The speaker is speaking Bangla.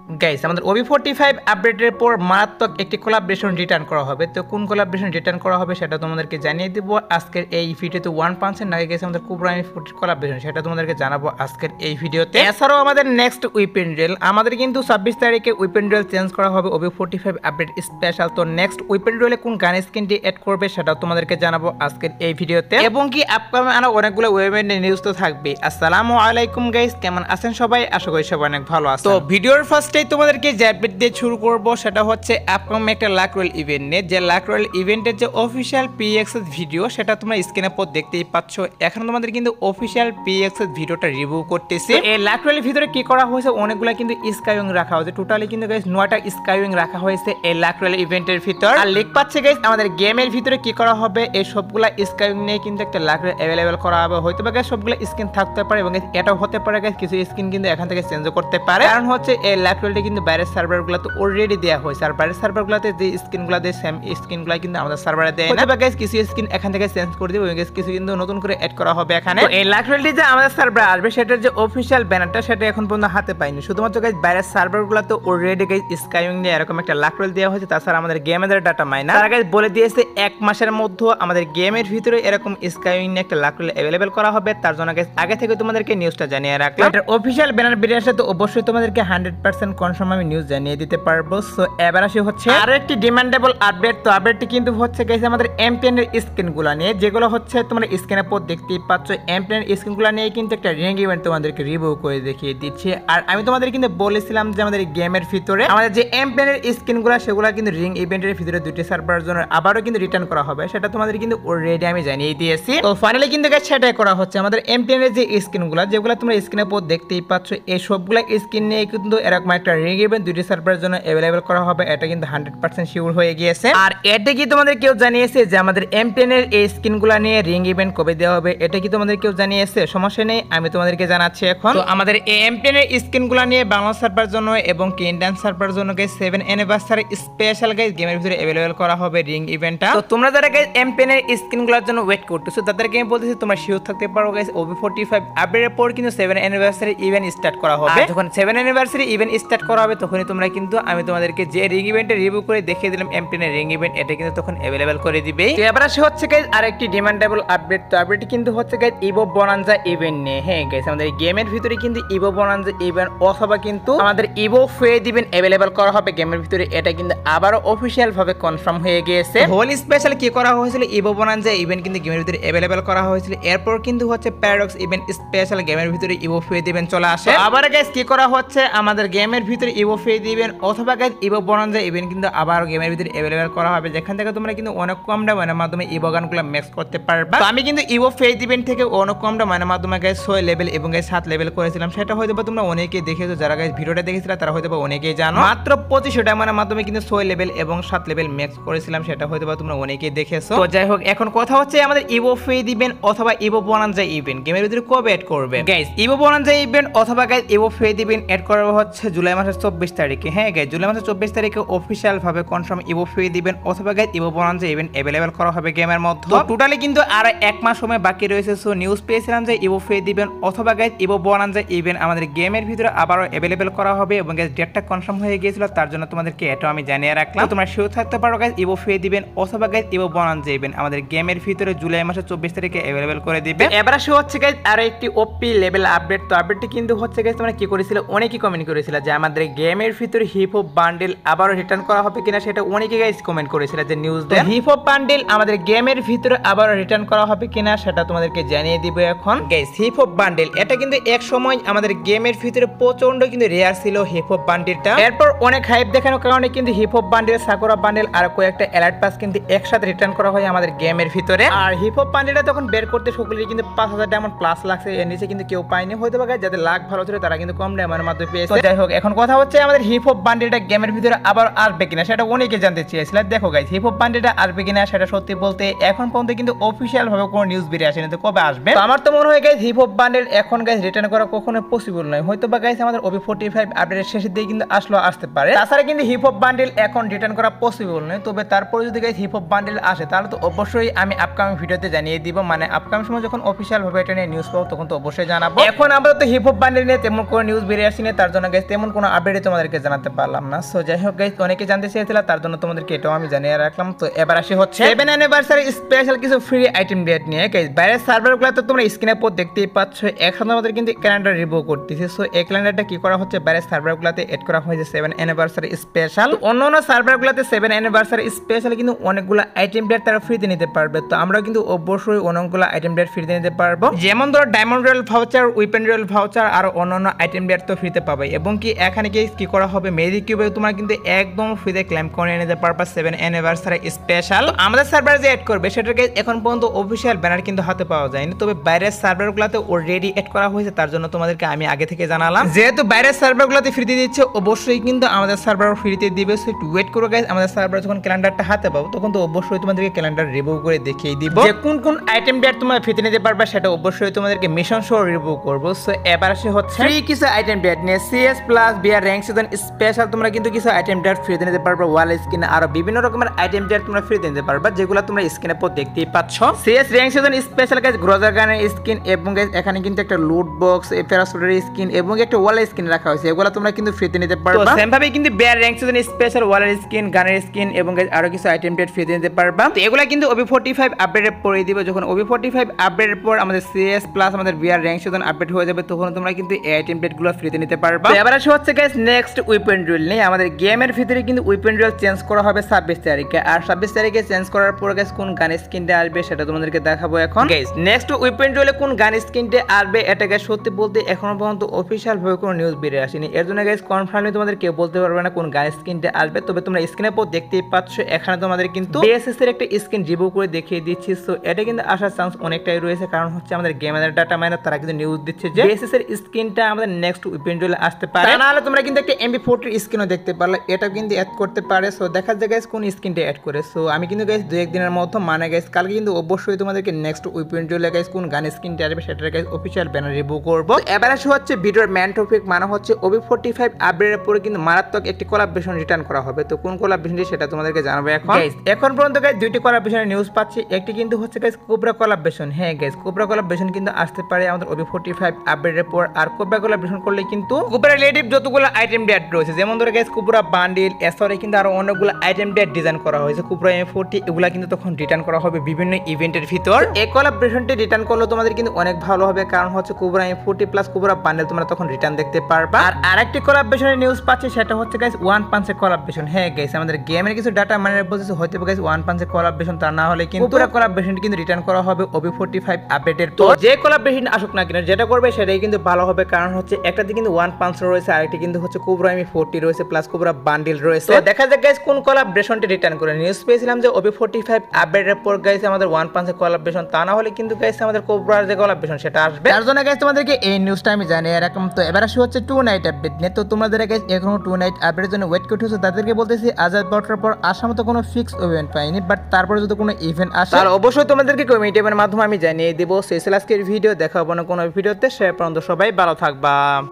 গাইস আমাদের OB45 আপডেটের পর মারাত্মক একটি কোলাবরেশন রিটার্ন করা হবে। তো কোন কোলাবরেশন রিটার্ন করা হবে সেটা তোমাদেরকে জানিয়ে দিব আজকের এই ভিডিওতে। 1% আগে গেছে আমাদের কুবরানি কোলাবরেশন, সেটা তোমাদেরকে জানাবো আজকের এই ভিডিওতে। এছাড়াও আমাদের নেক্সট উইপেন রেল, আমাদের কিন্তু 26 তারিখে উইপেন রেল চেঞ্জ করা হবে OB45 আপডেট স্পেশাল। তো নেক্সট উইপেন রেলে কোন গান স্কিনটি অ্যাড করবে সেটাও তোমাদেরকে জানাবো আজকের এই ভিডিওতে। এবং কি আপকামিং আরো অনেকগুলো ওয়েবেন্টের নিউজ তো থাকবে। আসসালামু আলাইকুম গাইস, কেমন আছেন সবাই? আশা করি সবাই অনেক ভালো আছেন। তো ভিডিওর ফার্স্টেই তোমাদেরকে যে আপডেট দিয়ে শুরু করব সেটা হচ্ছে আপকামিং একটা লাক রয়েল ইভেন্ট নিয়ে। যে লাক রয়েল ইভেন্টের যে অফিসিয়াল পিএক্সএস ভিডিও সেটা তোমরা স্ক্রিনে পর দেখতেই পাচ্ছ। এখন তোমাদের কিন্তু অফিসিয়াল পিএক্সএস ভিডিওটা রিভিউ করতেছি। এই লাক রয়েলের ভিতরে কি করা হয়েছে, অনেকগুলো কিন্তু স্কাইউইং রাখা হয়েছে। টোটালি কিন্তু গাইস 9টা স্কাইউইং রাখা হয়েছে এই লাক রয়েল ইভেন্টের ভিতর। আর লিখ পাচ্ছে গাইস আমাদের গেমের ভিতরে কি করা হবে, এই সবগুলা স্কাইউইং নিয়ে কিন্তু একটা লাক রয়েল अवेलेबल করা হবে। হয়তো বা গাইস সবগুলা স্কিন থাকতে পারে এবং এটাও হতে পারে গাইস কিছু স্কিন কিন্তু এখান থেকে চেঞ্জ করতে পারে। কারণ হচ্ছে এই লাক রয়েলটা কিন্তু বাইরের সার্ভারগুলোতে অলরেডি দেওয়া হয়েছে, আর বাইরের সার্ভারগুলোতে যে স্কিনগুলো দেয় সেম স্কিনগুলো কিন্তু আমাদের সার্ভারে দেয় না। গাইস কিছু স্কিন এখান থেকে চেঞ্জ করে দিবে, কিছু কিন্তু নতুন করে অ্যাড করা হবে এখানে। এই লাক রয়েলটি যে আমাদের সার্ভারে আসবে সেটার যে অফিশিয়াল ব্যানারটা সেটা এখন পর্যন্ত হাতে পাইনি। শুধুমাত্র গাইস বাইরের সার্ভারগুলোতে অলরেডি গাইস স্কাইউইং নিয়ে এরকম একটা লাক রয়েল দেওয়া হয়েছে। তাছাড়া আমাদের গেমের ডাটা মাইনার তারা গাইস বলে দিয়েছে 1 মাসের মধ্যে আমাদের গেমের ভিতরে এরকম স্কাইউইং নিয়ে একটা লাক রয়েল अवेलेबल করা হবে। তার জন্য গাইস আগে থেকে তোমাদেরকে নিউজটা জানিয়ে রাখলাম। এটার অফিশিয়াল ব্যানার বেরিয়ে আসলে তো অবশ্যই তোমাদেরকে 100% কনফার্ম আমি নিউজ জানিয়ে দিতে পারবো। সো এবার আসি হচ্ছে আরো একটি ডিমান্ডেবল আপডেট। তো আপডেটটি কিন্তু হচ্ছে গাইস আমাদের এমপিএন এর স্কিনগুলো নিয়ে, যেগুলো হচ্ছে তোমরা স্ক্রিনে পর দেখতেই পাচ্ছ। এমপিএন এর স্কিনগুলো নিয়ে কিন্তু একটা রিং ইভেন্ট তোমাদেরকে রিভিউ করে দেখিয়ে দিচ্ছি। আর আমি তোমাদের কিন্তু বলেছিলাম যে আমাদের গেমের ভিতরে আমাদের যে এমপিএন এর স্কিনগুলো সেগুলো কিন্তু রিং ইভেন্টের ভিতরে দুটি সার্ভারের জন্য আবারও কিন্তু রিটার্ন করা হবে, সেটা তোমাদের কিন্তু অলরেডি আমি জানিয়ে দিয়েছি। তো ফাইনালি কিন্তু গাইস সেটাই করা হচ্ছে। আমাদের এমপিএন এর যে স্কিনগুলো যেগুলো তোমরা স্ক্রিনে পর দেখতেই পাচ্ছ, এই সবগুলো স্কিন নিয়ে কিন্তু এরকম একটা রিং ইভেন্ট দুটি সার্ভারের জন্য अवेलेबल করা হবে। এটা কিন্তু 100% শিওর হয়ে গিয়েছে। আর এটা কি তোমাদের কেউ জানিয়েছে যে আমাদের এমপিএন এর এই স্কিনগুলো নিয়ে রিং ইভেন্ট কবে দেওয়া হবে? এটা কি তোমাদের কেউ জানিয়েছে? সমস্যা নেই, আমি তোমাদেরকে জানাচ্ছি এখন। তো আমাদের এই এমপিএন এর স্কিনগুলো নিয়ে বাংলা সার্ভারের জন্য এবং কি ইন্ডিয়ান সার্ভারের জন্য গাইস 7 অ্যানিভার্সারি স্পেশাল গাইস গেমের ভিতরে अवेलेबल করা হবে রিং ইভেন্টটা। তো তোমরা যারা গাইস এমপিএন এর স্কিনগুলোর জন্য ওয়েট করতেছো তাদেরকে আমি বলতেছি তোমরা শিওর থাকতে পারো গাইস OB45 আপডেটের পর কিন্তু 7 অ্যানিভার্সারি ইভেন্ট স্টার্ট করা হবে। যখন 7 অ্যানিভার্সারি ইভেন্ট স্টার্ট করা হবে তখনই তোমরা কিন্তু আমি তোমাদেরকে যে রিং ইভেন্টের রিভিউ করে দেখিয়ে দিলাম এমপিএন এর রিং ইভেন্ট, এটা কিন্তু তখন अवेलेबल করে দিবে। তো এবার আসে হচ্ছে গাইস আরেকটি ডিমান্ডেবল আপডেট। তো আপডেটটি কিন্তু হচ্ছে গাইস ইভো বোনানজা ইভেন্ট নিয়ে। হ্যাঁ গাইস আমাদের গেমের ভিতরে কিন্তু ইভো বোনানজা ইভেন্ট অথবা কিন্তু আমাদের ইভো ফেড ইভেন্ট अवेलेबल করা হবে গেমের ভিতরে। এটা কিন্তু আবারও অফিশিয়াল ভাবে কনফার্ম হয়ে গিয়েছে। হোল স্পেশাল কি করা হয়েছিল, ইভো বোনানজা ইভেন্ট কিন্তু গেমের ভিতরে अवेलेबल করা হয়েছিল। এরপর কিন্তু হচ্ছে প্যারাডক্স ইভেন্ট স্পেশাল গেমের ভিতরে ইভো ফেড ইভেন্ট চলে আসে। আবার গাইস কি করা হচ্ছে, আমাদের গেমের ভিতরে ইভো ফেড ইভেন্ট অথবা গাইস ইভো বোনানজা ইভেন্ট কিন্তু আবার গেমের ভিতরে अवेलेबल করা হবে, যেখান থেকে তোমরা কিন্তু অনেক কম দামের মাধ্যমে ইভো গানগুলো ম্যাক্স করতে পারবা। তো আমি কিন্তু ইভো ফেড ইভেন্ট থেকে অনেক কম দামের মাধ্যমে গাইস 6 লেভেল এবং গাইস 7 লেভেল করেছিলাম। সেটা হয়তো তোমরা অনেকেই দেখেছো, যারা গাইস ভিডিওটা দেখেছিল তারা হয়তো অনেকেই জানো। মাত্র 2500 টাকার মাধ্যমে কিন্তু 6 লেভেল এবং 7 লেভেল ম্যাক্স করেছিলাম, সেটা হয়তো তোমরা অনেকেই দেখেছো। তো যাই হোক, এখন কথা হচ্ছে আমাদের ইভো ফেড ইভেন্ট অথবা ইভো বোনানজা ইভেন্ট গেমের ভিতরে কবে অ্যাড করবে গাইস? ইভো বোনানজা ইভেন্ট অথবা guys evo fade event add করা হচ্ছে জুলাই মাসের 24 তারিখে। হ্যাঁ গাইস জুলাই মাসের 24 তারিখে অফিশিয়াল ভাবে কনফার্ম ইভো ফেড ইভেন্ট অথবা guys evo bonanza event available করা হবে গেমের মধ্যে। তো টোটালি কিন্তু আর 1 মাস সময় বাকি রয়েছে। সো নিউজ পেয়েছিলাম যে ইভো ফেড ইভেন্ট অথবা গাইস ইভো বোনানজা ইভেন্ট আমাদের গেমের ভিতরে আবারও अवेलेबल করা হবে এবং গাইস ডেটটা কনফার্ম হয়ে গিয়েছিল। তার জন্য তোমাদেরকে এটা আমি জানিয়ে রাখলাম। তোমরা শিওর থাকতে পারো গাইস ইভো ফেড ইভেন্ট অথবা গাইস ইভো বোনানজা ইভেন্ট আমাদের গেমের ভিতরে জুলাই মাসের 24 তারিখে अवेलेबल করে দিবে। এবার আসে হচ্ছে গাইস আর একটি ওপি লেভেল আপডেট। তো আপডেটটি কিন্তু হচ্ছে গাইস তোমরা কি করেছিল, অনেকেই কমেন্ট করেছিল যে আমাদের গেমের ভিতরে হিপ হপ বান্ডেল আবারও রিটার্ন করা হবে কিনা, সেটা অনেকেই গাইস কমেন্ট করেছিল যে নিউজ দেন। হিপ হপ বান্ডেল আমাদের গেমের ভিতরে আবারও রিটার্ন করা হবে কিনা সেটা তোমাদেরকে জানিয়ে দিব এখন। গাইস হিপ হপ বান্ডেল এটা কিন্তু এক সময় আমাদের গেমের ভিতরে প্রচন্ড কিন্তু রেয়ার ছিল হিপ হপ বান্ডেলটা। এরপর অনেক হাইপ দেখানোর কারণে কিন্তু hip hop bundle, Sakura bundle আর কয়েকটা অ্যালার্ট পাস কিন্তু একসাথে রিটার্ন করা হয় আমাদের গেমের ভিতরে। আর হিপ হপ বান্ডেলটা তখন বের করতে সকলেরই কিন্তু 5000 ডায়মন্ড প্লাস লাগছে, এর নিচে কিন্তু কেউ পায়নি। হয়তো বা গাইস যাদের লাক ভালো ছিল তারা কিন্তু কম ডায়মন্ডের মাধ্যমে পেয়েছে। যাই হোক, এখন কথা হচ্ছে আমাদের হিপ হপ বান্ডেলটা গেমের ভিতরে আবার আসবে কিনা সেটা অনেকে জানতে চেয়েছিল। দেখো গাইস হিপ হপ বান্ডেলটা আসবে কিনা সেটা সত্যি বলতে এখন পর্যন্ত কিন্তু অফিশিয়াল ভাবে কোনো নিউজ বেরিয়ে আসেনি। তো কবে আসবে? তো আমার তো মনে হয় গাইস হিপ হপ বান্ডেল এখন গাইস রিটার্ন করা কখনো পসিবল নয়। হয়তো বা গাইস আমাদের OB45 আপডেটের শেষের দিকে কিন্তু আসতে পারে। তাছাড়া কিন্তু হিপ হপ বান্ডেল এখন রিটার্ন করা পসিবল নয়। তবে তারপরে যদি গাইস হিপ হপ বান্ডেল আসে তাহলে তো অবশ্যই আমি আপকামিং ভিডিওতে জানিয়ে দিব। মানে আপকামিং সময় যখন অফিশিয়াল ভাবে এটা নিয়ে নিউজ পাবো তখন তো অবশ্যই জানাবো। এখন আমরা তো হিপ হপ বান্ডেল নিয়ে তেমন কোনো নিউজ বেরিয়ে আসেনি, তার জন্য গাইস তেমন কোনো আপডেটই তোমাদেরকে জানাতে পারলাম না। সো যাই হোক গাইস, অনেকে জানতে চেয়েছিল, তার জন্য তোমাদেরকে এটাও আমি জানিয়ে রাখলাম। তো এবার আসি হচ্ছে 7 অ্যানিভার্সারি স্পেশাল কিছু ফ্রি আইটেম ডেট নিয়ে। গাইস বাইরের সার্ভারগুলোতে তোমরা স্ক্রিনের পর দেখতেই পাচ্ছ, এখন আমাদের কিন্তু ক্যালেন্ডার রিভিউ করতেছি। সো এই ক্যালেন্ডারটা কি করা হচ্ছে, বাইরের সার্ভারগুলোতে এড করা হয়েছে 7 অ্যানিভার্সারি স্পেশাল। অন্য অন্য সার্ভারগুলোতে 7 অ্যানিভার্সারি স্পেশাল কিন্তু অনেকগুলো আইটেম ডেট তারা ফ্রিতে নিতে পারবে। তো আমরা কিন্তু অবশ্যই অনেকগুলো আইটেম ডেট ফ্রিতে নিতে পারবো, যেমন ধরো diamond royal voucher, weapon royal voucher আর অন্যান্য আইটেম ডেট তো ফ্রিতে পাবে। এবং কি এখানে কি করা হবে, ম্যাজিক কিউবে তোমরা কিন্তু একদম ফ্রিতে ক্লেম করে নিতে পারবা 7 অ্যানিভার্সারি স্পেশাল। আমাদের সার্ভারে যে এড করবে সেটাকে এখন পর্যন্ত অফিসিয়াল ব্যানার কিন্তু হাতে পাওয়া যায়নি, তবে বাইরের সার্ভারগুলোতে অলরেডি এড করা হয়েছে। তার জন্য তোমাদেরকে আমি আগে থেকে জানালাম, যেহেতু বাইরের সার্ভারগুলোতে ফ্রিতে দিচ্ছে অবশ্যই কিন্তু আমাদের সার্ভার ফ্রিতে দিবে। সো একটু ওয়েট করো গাইস, আমাদের সার্ভার যখন ক্যালেন্ডারটা হাতে পাবো তখন তো অবশ্যই তোমাদেরকে ক্যালেন্ডার রিভিউ করে দেখিয়ে দিব যে কোন কোন আইটেম ডেট তোমরা ফ্রিতে নিতে পারবে, সেটা অবশ্যই তোমাদেরকে মিশন শো রিভিউ করবো। সো এবার আসে হচ্ছে ফ্রি কিছু আইটেম ডেট নিয়ে। CS plus BR rank season special তোমরা কিন্তু কিছু আইটেম ডেট ফ্রিতে নিতে পারবে, ওয়াল স্কিন আরো বিভিন্ন রকমের আইটেম ডেট তোমরা ফ্রিতে নিতে পারবে, যেগুলো তোমরা স্ক্রিনের পর দেখতেই পাচ্ছ। CS rank season special guys Groza গানের স্কিন, এবং গাইস এখানে কিন্তু একটা লুট বক্স, প্যারাসুটের স্কিন এবং একটা ওয়াল স্কিন রাখা হয়েছে, এগুলো তোমরা কিন্তু ফ্রিতে নিতে পারবে। তো সেম ভাবে কিন্তু বিআর র্যাঙ্ক সিজন স্পেশাল ওয়ালের স্কিন, গানের স্কিন এবং গাইস আরো কিছু আইটেম ডেট ফ্রিতে নিতে পারবে। তো এগুলো কিন্তু OB45 আপডেটের পরে দিবে। যখন OB45 আপডেটের পর আমাদের সিএস প্লাস আমাদের বিআর র্যাঙ্ক সিজন আপডেট হয়ে যাবে, তখন তোমরা কিন্তু এই আইটেম ডেটগুলো ফ্রিতে নিতে পারবে। এবার আসে হচ্ছে গাইস নেক্সট উইপেন ডুয়েল নিয়ে। আমাদের গেমের ভিতরে কিন্তু উইপেন ডুয়েল চেঞ্জ করা হবে 26 তারিখে, আর 26 তারিখে চেঞ্জ করার পর গাইস কোন গান স্কিনটা আসবে সেটা তোমাদেরকে দেখাবো এখন। গাইস নেক্সট উইপেন ডুয়েলে কোন গান স্কিনটা আসবে এটা গাইস সত্যি বলতে এখনো পর্যন্ত অফিশিয়াল ভাবে কোনো নিউজ বেরিয়ে আসেনি, এর জন্য গাইস কনফার্মলি তোমাদের কেউ বলতে পারবে না কোন গান স্কিনটা আসবে। তবে তোমরা স্ক্রিনের পর দেখতেই পাচ্ছ, এখানে তোমাদের কিন্তু বিএসএস এর একটা স্কিন রিভিউ করে দেখিয়ে দিচ্ছি। সো এটা কিন্তু আসার চান্স অনেকটাই রয়েছে, কারণ হচ্ছে আমাদের গেমের ডাটা মাইনার তারা কিন্তু নিউজ দিচ্ছে যে বিএসএস এর স্কিনটা আমাদের নেক্সট উইপেন ডুয়েলে আসতে পারে। নাহলে তোমরা কিন্তু একটা MP40 স্কিনও দেখতে পারলে, এটা কিন্তু অ্যাড করতে পারে। সো দেখা যায় গাইস কোন স্কিনটা অ্যাড করে। সো আমি কিন্তু গাইস 2-1 দিনের মধ্যে মানে গাইস কালকে কিন্তু অবশ্যই তোমাদেরকে নেক্সট উইপেন ডুয়েলে গাইস কোন গান স্কিনটা আসবে সেটার গাইস অফিশিয়াল ব্যানার রিভিউ করব। এবার আসে হচ্ছে ভিডিওর ম্যান টপিক, মানে হচ্ছে OB45 আপডেটের পরে কিন্তু মারাত্মক একটি কোলাবরেশন রিটার্ন করা হবে। তো কোন কোলাবরেশনটি সেটা তোমাদেরকে জানাবো এখন। গাইস এখন পর্যন্ত গাইস দুইটি কোলাবরেশনের নিউজ পাচ্ছি, একটি কিন্তু হচ্ছে গাইস কোবরা কোলাবরেশন। হ্যাঁ গাইস কোবরা কোলাবরেশন কিন্তু আসতে পারে আমাদের OB45 আপডেটের পর। আর কোবরা কোলাবরেশন করলে কিন্তু কোবরা রিলেটিভ যতগুলো আইটেম ডেট রয়েছে, যেমন ধরে গাইস কোবরা বান্ডিল এসরে কিন্তু আরো অনেকগুলো আইটেম ডেট ডিজাইন করা হয়েছে, কোবরা M40 এগুলা কিন্তু তখন রিটার্ন করা হবে বিভিন্ন ইভেন্টের ভিতর। এই কোলাবরেশনটি রিটার্ন করলে তোমাদের কিন্তু অনেক ভালো হবে, কারণ হচ্ছে cobra M40 plus cobra bundle তোমরা তখন রিটার্ন দেখতে পারবা। আর আরেকটি কোলাবরেশনের নিউজ পাচ্ছি, সেটা হচ্ছে গাইস ওয়ান পাঞ্চের কোলাবরেশন। হ্যাঁ গাইস আমাদের গেমের কিছু ডাটা মানে বলতেছে হয়তো গাইস ওয়ান পাঞ্চের কোলাবরেশন, তা না হলে কিন্তু পুরো কোলাবরেশনটি কিন্তু রিটার্ন করা হবে OB45 আপডেটের পর। যে কোলাবরেশন আসুক না কেন, যেটা করবে সেটাই কিন্তু ভালো হবে, কারণ হচ্ছে একটাতে কিন্তু ওয়ান পাঞ্চ রয়েছে, আরেকটি কিন্তু হচ্ছে কোবরা M40 রয়েছে প্লাস কোবরা বান্ডেল রয়েছে। তো দেখা যাক গাইস কোন কোলাবরেশনটি রিটার্ন করে। নিউজ পেয়েছিলাম যে OB45 আপডেটের পর গাইস আমাদের ওয়ান পাঞ্চের কোলাবরেশন, তা না হলে কিন্তু গাইস আমাদের কোবরার যে কোলাবরেশন সেটা আসবে। তার জন্য গাইস তোমাদেরকে এই নিউজটা আমি জানিয়ে রাখলাম। তো এবার আসি হচ্ছে 2 নাইট আপডেট নিয়ে। তো তোমরা যারা গাইস এখনো 2 নাইট আপডেটের জন্য ওয়েট করতে হচ্ছে, তাদেরকে বলতেছি আজাদ বারোটার পর আসার মতো কোনো ফিক্স ইভেন্ট পাইনি, বাট তারপরে যদি কোনো ইভেন্ট আসে তাহলে অবশ্যই তোমাদেরকে কমিউনিটির মাধ্যমে আমি জানিয়ে দেবো। সেই আজকের ভিডিও দেখা হবে না কোনো ভিডিওতে, সে পর্যন্ত সবাই ভালো থাকবা।